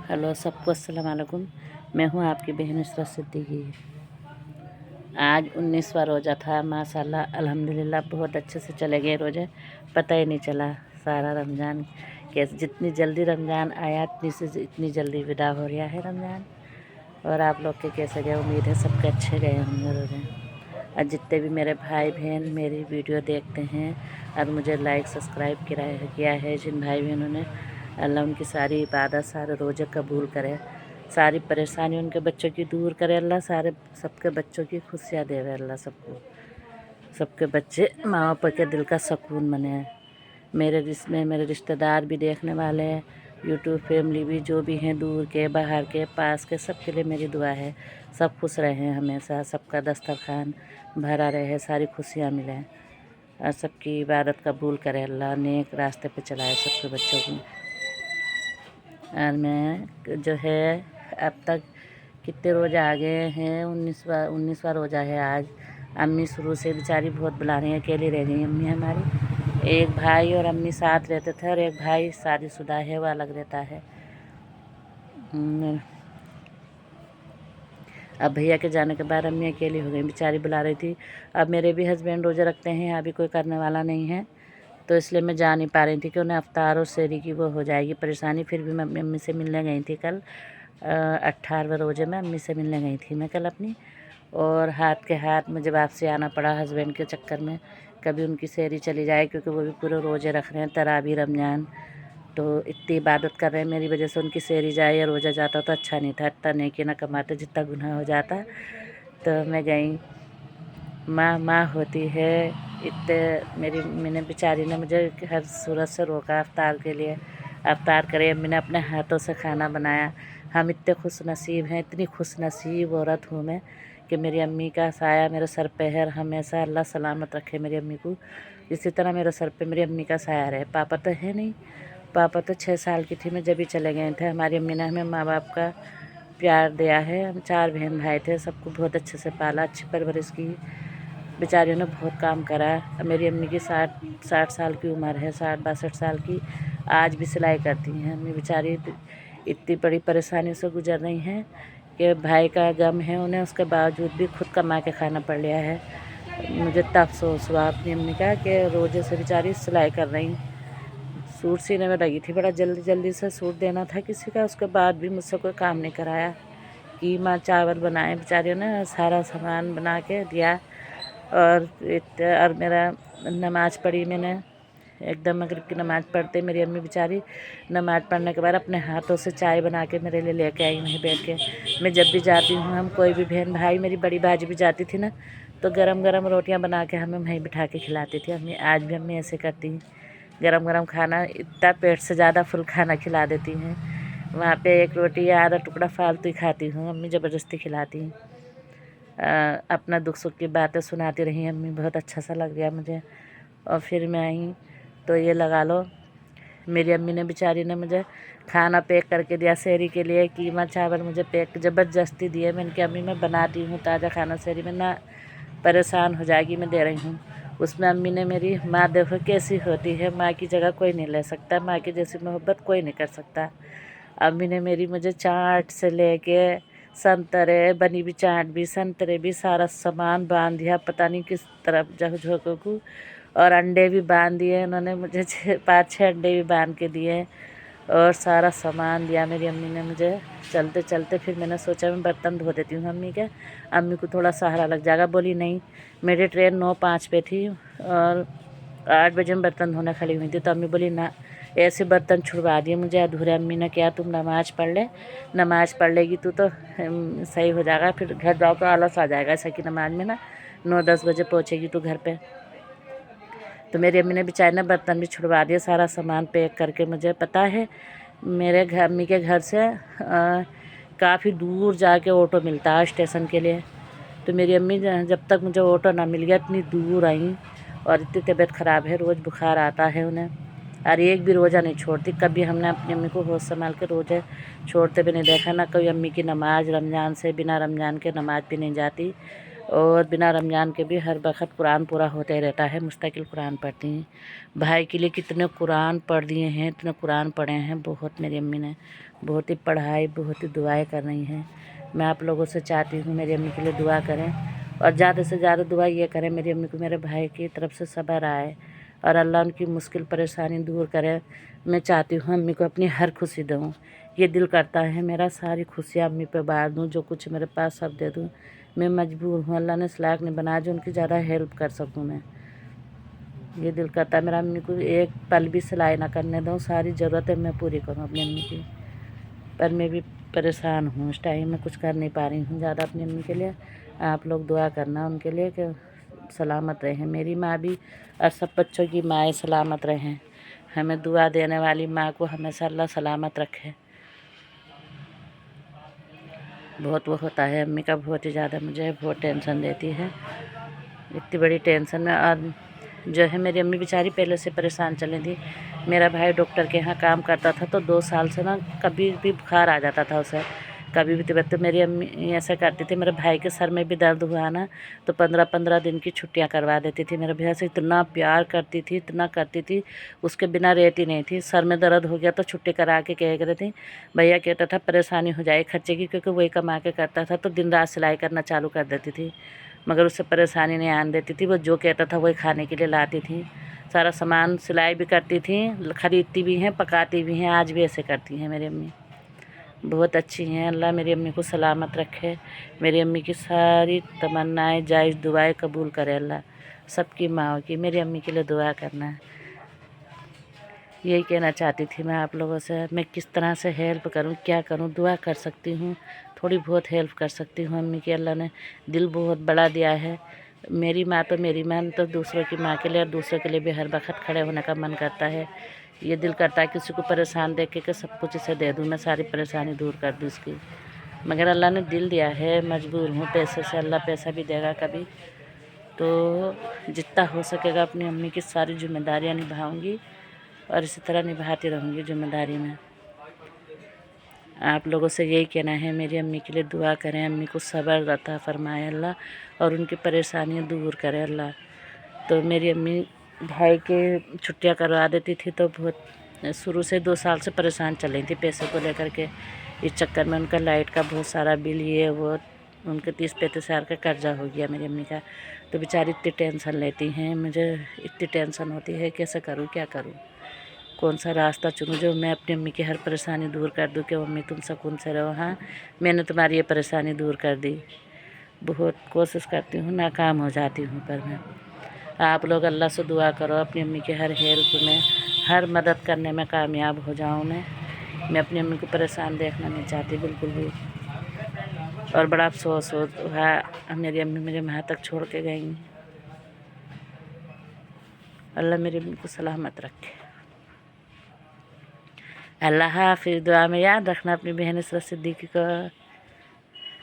Hello सबको अस्सलाम वालेकुम। मैं हूँ आपकी बहन नुसरत सिद्दीकी। आज 19वां रोज़ा था। माशाल्लाह अल्हम्दुलिल्लाह बहुत अच्छे से चले गए रोज़े। पता ही नहीं चला सारा रमज़ान कैसे, जितनी जल्दी रमज़ान आया इतनी जल्दी विदा हो रहा है रमज़ान। और आप लोग के कैसे गए? उम्मीद है सबके अच्छे गए होंगे रोज़े। और जितने भी मेरे भाई बहन मेरी वीडियो देखते हैं और मुझे लाइक सब्सक्राइब किया है, जिन भाई बहनों ने, अल्लाह उनकी सारी इबादत सारे रोज़े कबूल करे, सारी परेशानी उनके बच्चों की दूर करे अल्लाह, सबके बच्चों की खुशियाँ देवे अल्लाह सबको, सबके बच्चे माँ बाप के दिल का सुकून बने। मेरे रिश्तेदार भी देखने वाले हैं, यूट्यूब फैमिली भी, जो भी हैं दूर के बाहर के पास के, सबके लिए मेरी दुआ है। सब खुश रहें हमेशा, सबका दस्तरखान भरा रहे, सारी खुशियाँ मिलें और सबकी इबादत कबूल करे अल्लाह, नेक रास्ते पे चलाए सबके बच्चों को। और मैं जो है अब तक कितने रोज़ा आ गए हैं, 19वां रोज़ा है आज। अम्मी शुरू से बेचारी बहुत बुला रही हैं, अकेली रह गई अम्मी हमारी। एक भाई और अम्मी साथ रहते थे और एक भाई शादीशुदा है, वो अलग रहता है। अब भैया के जाने के बाद अम्मी अकेली हो गई, बेचारी बुला रही थी। अब मेरे भी हस्बैंड रोज़ा रखते हैं, यहाँ भी कोई करने वाला नहीं है, तो इसलिए मैं जा नहीं पा रही थी कि उन्हें अफ्तार और सेहरी की वो हो जाएगी परेशानी। फिर भी मैं अम्मी से मिलने गई थी कल, 18वें रोज़े में अम्मी से मिलने गई थी मैं कल अपनी। और हाथ के हाथ मुझे वापसी आना पड़ा हस्बैंड के चक्कर में। कभी उनकी सेहरी चली जाए, क्योंकि वो भी पूरे रोज़े रख रहे हैं, तरावी रमज़ान, तो इतनी इबादत कर रहे हैं, मेरी वजह से उनकी सेहरी जाए या रोज़ा जाता तो अच्छा नहीं था। इतना नेकी ना कमाते जितना गुनाह हो जाता। तो मैं गई, माँ होती है इतने, मेरी मैंने बेचारी ने मुझे हर सूरत से रोका अफ्तार के लिए। अफ्तार करे, अम्मी ने अपने हाथों से खाना बनाया। हम इतने खुश नसीब हैं, इतनी खुश नसीब औरत हूँ मैं कि मेरी अम्मी का साया मेरे सर पे है। हमेशा अल्लाह सलामत रखे मेरी अम्मी को, इसी तरह मेरे सर पे मेरी अम्मी का साया रहे। पापा तो है नहीं, पापा तो 6 साल की थी मैं जब भी चले गए थे। हमारी अम्मी ने हमें माँ बाप का प्यार दिया है। हम 4 बहन भाई थे, सबको बहुत अच्छे से पाला, अच्छी परवरिश की। बेचारियों ने बहुत काम करा। मेरी अम्मी की 60 साल की उम्र है, 60-62 साल की, आज भी सिलाई करती हैं अम्मी बेचारी। इतनी बड़ी परेशानी से गुजर रही हैं कि भाई का गम है उन्हें, उसके बावजूद भी खुद कमा के खाना पड़ लिया है। मुझे तब अफसोस हुआ अपनी अम्मी का कि रोज़े से बेचारी सिलाई कर रही, सूट सीने में लगी थी, बड़ा जल्दी जल्दी से सूट देना था किसी का, उसके बाद भी मुझसे कोई काम नहीं कराया। कीमा चावल बनाए बेचारियों ने, सारा सामान बना के दिया। और मेरा नमाज़ पढ़ी मैंने, एकदम मगरिब की नमाज़ पढ़ते मेरी अम्मी बेचारी नमाज़ पढ़ने के बाद अपने हाथों से चाय बना के मेरे लिए लेके आई वहीं बैठ के। मैं जब भी जाती हूँ, हम कोई भी बहन भाई, मेरी बड़ी बाजी भी जाती थी ना, तो गरम गरम रोटियां बना के हमें वहीं बिठा के खिलाती थी अम्मी। आज भी अम्मी ऐसे करती हैं, गरम गरम खाना, इतना पेट से ज़्यादा फुल खाना खिला देती हैं। वहाँ पे एक रोटी या आधा टुकड़ा फालतू ही खाती हूँ, अम्मी ज़बरदस्ती खिलाती हैं। अपना दुख सुख की बातें सुनाती रही अम्मी, बहुत अच्छा सा लग गया मुझे। और फिर मैं आई तो ये लगा लो, मेरी अम्मी ने बेचारी ने मुझे खाना पैक करके दिया सेहरी के लिए। कीमा चावल मुझे पैक ज़बरदस्ती दिए। मैंने कहा अम्मी मैं बनाती हूँ ताज़ा खाना सेहरी में, ना परेशान हो जाएगी, मैं दे रही हूँ। उसमें अम्मी ने, मेरी माँ देखो कैसी होती है, माँ की जगह कोई नहीं ले सकता, माँ की जैसी मोहब्बत कोई नहीं कर सकता। अम्मी ने मेरी मुझे चाट से लेके संतरे, बनी भी चाट भी, संतरे भी, सारा सामान बांध दिया पता नहीं किस तरफ झोंकों को। और अंडे भी बांध दिए उन्होंने मुझे, 5-6 अंडे भी बांध के दिए और सारा सामान दिया मेरी अम्मी ने मुझे। चलते चलते फिर मैंने सोचा मैं बर्तन धो देती हूँ अम्मी के, अम्मी को थोड़ा सहारा लग जाएगा। बोली नहीं, मेरी ट्रेन 9:05 पे थी और 8 बजे में बर्तन धोने खड़ी हुई थी, तो अम्मी बोली ना, ऐसे बर्तन छुड़वा दिए मुझे अधूरे। अम्मी ने क्या, तुम नमाज़ पढ़ ले, नमाज़ पढ़ लेगी तो सही हो जाएगा, फिर घर जाओ तो आलस आ जाएगा ऐसा कि नमाज में ना 9-10 बजे पहुँचेगी तो घर पे। तो मेरी अम्मी ने बेचारी ने बर्तन भी छुड़वा दिए, सारा सामान पैक करके। मुझे पता है मेरे घर, अम्मी के घर से काफ़ी दूर जाके ऑटो मिलता है स्टेशन के लिए। तो मेरी अम्मी जब तक मुझे ऑटो ना मिल गया इतनी दूर आई, और इतनी तबीयत ख़राब है, रोज़ बुखार आता है उन्हें, और एक भी रोज़ा नहीं छोड़ती। कभी हमने अपनी अम्मी को होश संभाल के रोज़े छोड़ते भी नहीं देखा, ना कोई अम्मी की नमाज़ रमज़ान से, बिना रमज़ान के नमाज़ भी नहीं जाती। और बिना रमज़ान के भी हर वक्त कुरान पूरा होते रहता है, मुस्तकिल कुरान पढ़ती हैं। भाई के लिए कितने कुरान पढ़ दिए हैं, इतने कुरान पढ़े हैं बहुत। मेरी अम्मी ने बहुत ही पढ़ाई, बहुत ही दुआएं कर रही हैं। मैं आप लोगों से चाहती हूँ मेरी अम्मी के लिए दुआ करें, और ज़्यादा से ज़्यादा दुआ ये करें मेरी अम्मी को मेरे भाई की तरफ से सब्र आए और अल्लाह उनकी मुश्किल परेशानी दूर करे। मैं चाहती हूँ अम्मी को अपनी हर खुशी दूँ। ये दिल करता है मेरा सारी खुशियाँ अम्मी पे बांट दूँ, जो कुछ मेरे पास सब दे दूँ। मैं मजबूर हूँ, अल्लाह ने इस लायक नहीं बनाया जो उनकी ज़्यादा हेल्प कर सकूँ मैं। ये दिल करता है मेरा अम्मी को एक पल भी सिलाई ना करने दूँ, सारी ज़रूरतें मैं पूरी करूँ अपनी अम्मी की। पर मैं भी परेशान हूँ, इस टाइम में कुछ कर नहीं पा रही हूँ ज़्यादा अपनी अम्मी के लिए। आप लोग दुआ करना उनके लिए कि सलामत रहें, मेरी माँ भी और सब बच्चों की माएँ सलामत रहें। हमें दुआ देने वाली माँ को हमेशा अल्लाह सलामत रखे। बहुत वो होता है अम्मी का, बहुत ही ज़्यादा मुझे बहुत टेंशन देती है, इतनी बड़ी टेंशन में। और जो है मेरी अम्मी बेचारी पहले से परेशान चली थी। मेरा भाई डॉक्टर के यहाँ काम करता था, तो 2 साल से ना कभी भी बुखार आ जाता था उसे, कभी भी तबीयत। तो मेरी अम्मी ऐसा करती थी, मेरे भाई के सर में भी दर्द हुआ ना तो 15-15 दिन की छुट्टियां करवा देती थी। मेरे भैया से इतना प्यार करती थी, इतना करती थी, उसके बिना रहती नहीं थी। सर में दर्द हो गया तो छुट्टी करा के कह रही थी। भैया कहता था परेशानी हो जाए खर्चे की, क्योंकि वही कमा के करता था, तो दिन रात सिलाई करना चालू कर देती थी, मगर उससे परेशानी नहीं आने देती थी। वो जो कहता था वही खाने के लिए लाती थी। सारा सामान सिलाई भी करती थी, ख़रीदती भी हैं, पकाती भी हैं, आज भी ऐसे करती हैं मेरी अम्मी। बहुत अच्छी हैं, अल्लाह मेरी अम्मी को सलामत रखे। मेरी अम्मी की सारी तमन्नाएं जायज़ दुआएं कबूल करे अल्लाह, सबकी माँ की। मेरी अम्मी के लिए दुआ करना है, यही कहना चाहती थी मैं आप लोगों से। मैं किस तरह से हेल्प करूं, क्या करूं, दुआ कर सकती हूं, थोड़ी बहुत हेल्प कर सकती हूं अम्मी की। अल्लाह ने दिल बहुत बड़ा दिया है। मेरी माँ तो मेरी माँ, तो दूसरों की माँ के लिए और दूसरों के लिए भी हर वक्त खड़े होने का मन करता है। ये दिल करता है किसी को परेशान देख के कि सब कुछ इसे दे दूँ, मैं सारी परेशानी दूर कर दूँ इसकी, मगर अल्लाह ने दिल दिया है, मजबूर हूँ पैसे से। अल्लाह पैसा भी देगा कभी, तो जितना हो सकेगा अपनी अम्मी की सारी जिम्मेदारियाँ निभाऊंगी और इसी तरह निभाती रहूँगी जिम्मेदारी में। आप लोगों से यही कहना है मेरी अम्मी के लिए दुआ करें, अम्मी को सब्र अता फरमाए अल्लाह, और उनकी परेशानियाँ दूर करे अल्लाह। तो मेरी अम्मी भाई के छुट्टियाँ करवा देती थी, तो बहुत शुरू से 2 साल से परेशान चल रही थी पैसे को लेकर के। इस चक्कर में उनका लाइट का बहुत सारा बिल, ये वो, उनके 30-35 हज़ार का कर्जा हो गया मेरी अम्मी का। तो बेचारी इतनी टेंशन लेती हैं, मुझे इतनी टेंशन होती है, कैसे करूँ, क्या करूँ, कौन सा रास्ता चुनूँ जो मैं अपनी अम्मी की हर परेशानी दूर कर दूँ कि मम्मी तुम सुकून से रहो। हाँ, मैंने तुम्हारी ये परेशानी दूर कर दी, बहुत कोशिश करती हूँ, नाकाम हो जाती हूँ। पर मैं आप लोग अल्लाह से दुआ करो अपनी अम्मी की हर हेल्प में, हर मदद करने में कामयाब हो जाऊँ मैं अपनी अम्मी को परेशान देखना नहीं चाहती बिल्कुल भी। और बड़ा अफसोस है मेरी अम्मी मुझे वहाँ तक छोड़ के गई। अल्लाह मेरी अम्मी को सलामत रखे। अल्लाह हाफिज़। दुआ में याद रखना अपनी बहन इसरा सिद्दीकी को।